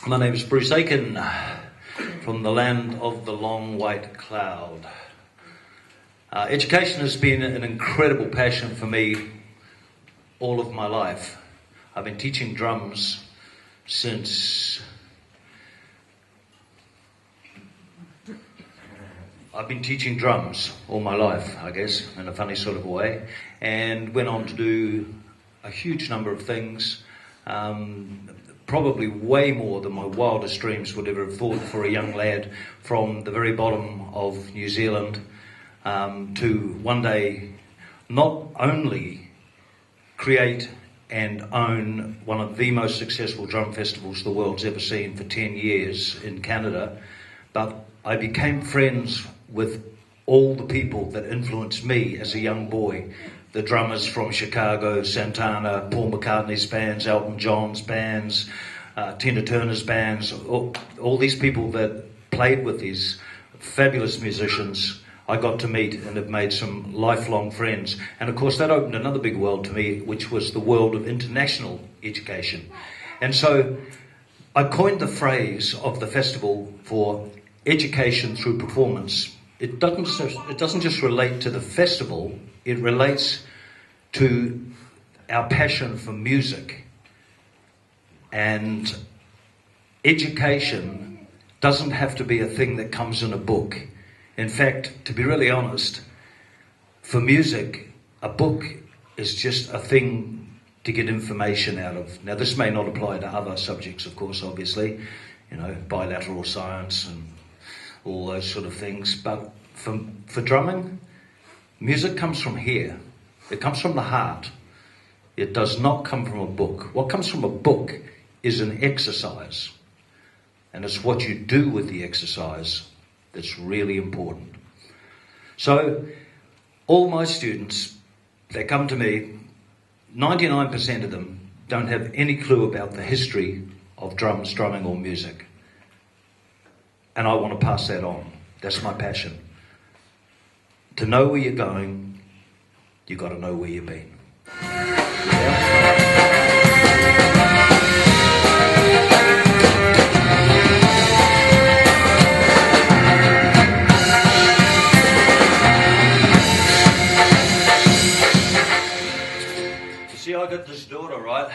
My name is Bruce Aiken, from the land of the long white cloud. Education has been an incredible passion for me all of my life. I've been teaching drums since... I've been teaching drums all my life, I guess, in a funny sort of way, and went on to do a huge number of things, probably way more than my wildest dreams would ever have thought for a young lad from the very bottom of New Zealand, to one day not only create and own one of the most successful drum festivals the world's ever seen for 10 years in Canada, but I became friends with all the people that influenced me as a young boy. The drummers from Chicago, Santana, Paul McCartney's bands, Elton John's bands, Tina Turner's bands, all these people that played with these fabulous musicians I got to meet and have made some lifelong friends. And of course that opened another big world to me, which was the world of international education. And so I coined the phrase of the festival for education through performance. It doesn't just relate to the festival, it relates to our passion for music. And education doesn't have to be a thing that comes in a book. In fact, to be really honest, for music, a book is just a thing to get information out of. Now, this may not apply to other subjects, of course, obviously, you know, bilateral science and all those sort of things. But for drumming, music comes from here. It comes from the heart. It does not come from a book. What comes from a book is an exercise. And it's what you do with the exercise that's really important. So all my students, they come to me, 99% of them don't have any clue about the history of drums, drumming or music. And I want to pass that on. That's my passion. To know where you're going, you've got to know where you've been. Yeah? See, I got this daughter, right?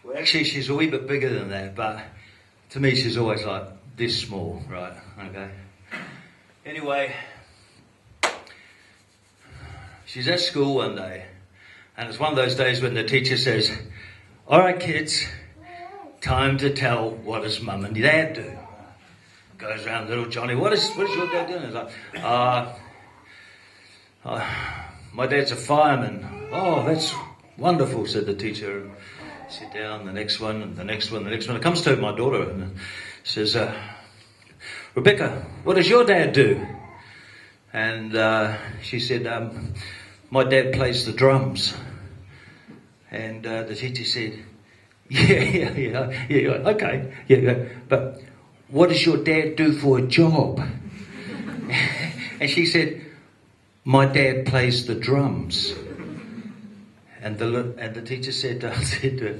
Well, actually, she's a wee bit bigger than that, but to me, she's always like this small, right? Okay. Anyway, she's at school one day, and it's one of those days when the teacher says, "All right, kids, time to tell what does mum and dad do?" Goes around, little Johnny, what is your dad doing? He's like, my dad's a fireman. Oh, that's wonderful, said the teacher. Sit down, the next one, and the next one, the next one. It comes to my daughter and says, Rebecca, what does your dad do? And she said, my dad plays the drums. And the teacher said, yeah, okay, yeah, but what does your dad do for a job? And she said, my dad plays the drums. And the teacher said to her,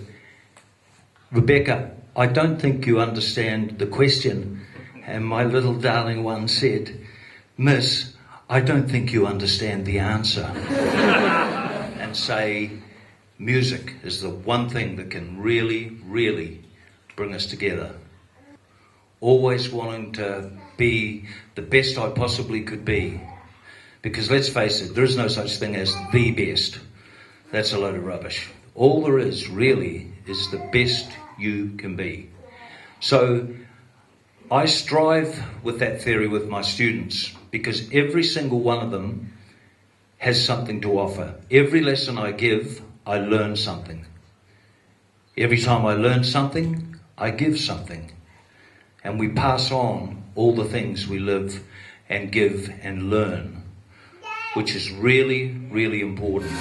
Rebecca, I don't think you understand the question. And my little darling one said, Miss, I don't think you understand the answer. And say, music is the one thing that can really, really bring us together. Always wanting to be the best I possibly could be. Because let's face it, there is no such thing as the best. That's a load of rubbish. All there is really is the best you can be. So I strive with that theory with my students because every single one of them has something to offer. Every lesson I give, I learn something. Every time I learn something, I give something. And we pass on all the things we live and give and learn, which is really, really important.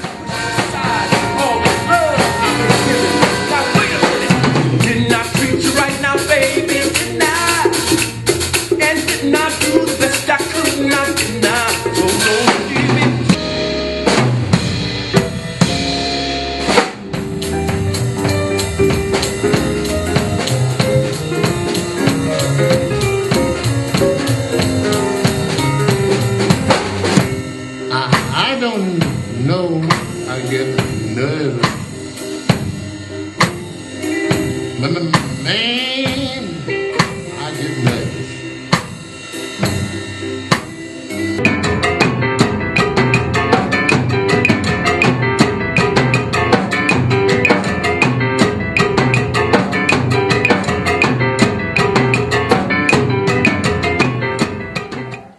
Didn't I treat you right now, baby? Didn't I? And didn't I do the best I could? Now, didn't I? So don't leave me. nervous. Man, I get nervous.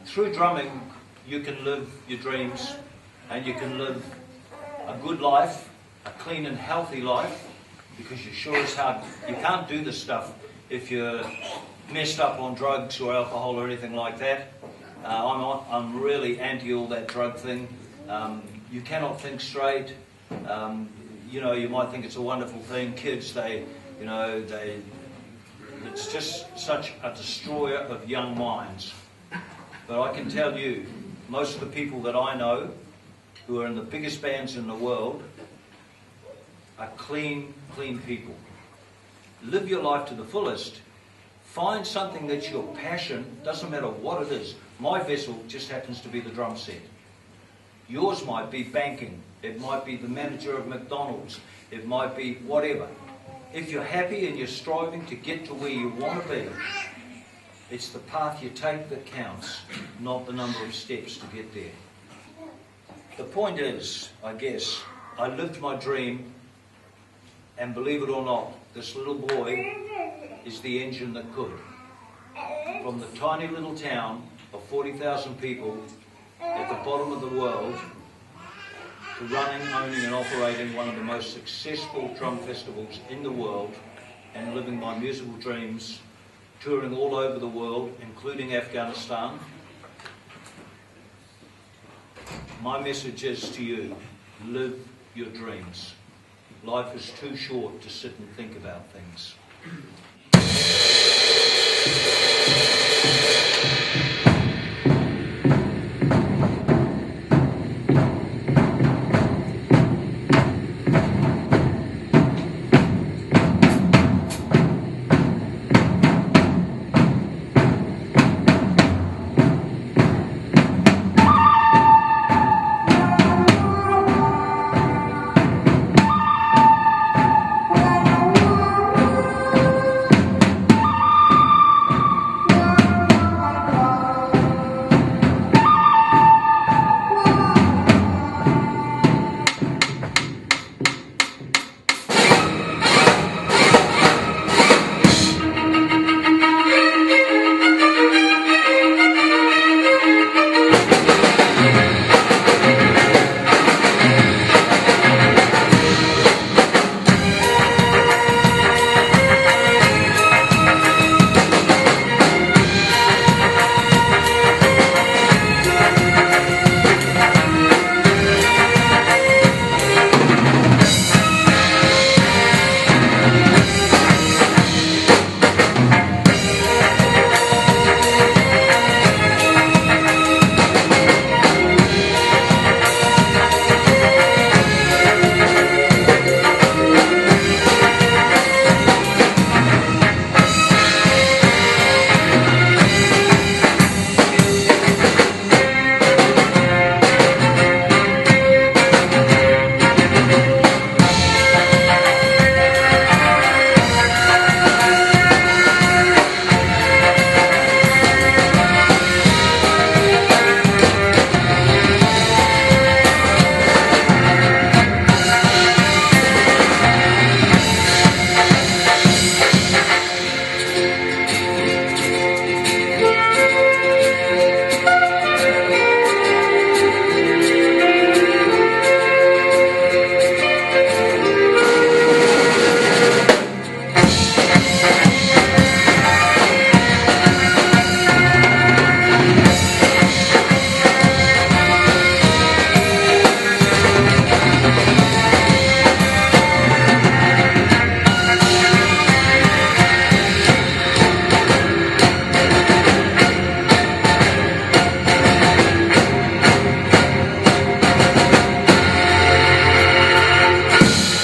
Through drumming, you can live your dreams and you can live a good life, a clean and healthy life, because you sure as hell, you can't do this stuff if you're messed up on drugs or alcohol or anything like that. I'm really anti all that drug thing. You cannot think straight. You know, you might think it's a wonderful thing. Kids, it's just such a destroyer of young minds. But I can tell you, most of the people that I know who are in the biggest bands in the world are clean people. Live your life to the fullest. Find something that's your passion, doesn't matter what it is. My vessel just happens to be the drum set. Yours might be banking. It might be the manager of McDonald's. It might be whatever. If you're happy and you're striving to get to where you want to be, it's the path you take that counts, not the number of steps to get there. The point is, I guess, I lived my dream, and believe it or not, this little boy is the engine that could. From the tiny little town of 40,000 people at the bottom of the world to running, owning and operating one of the most successful drum festivals in the world and living my musical dreams, touring all over the world, including Afghanistan. My message is to you, live your dreams. Life is too short to sit and think about things.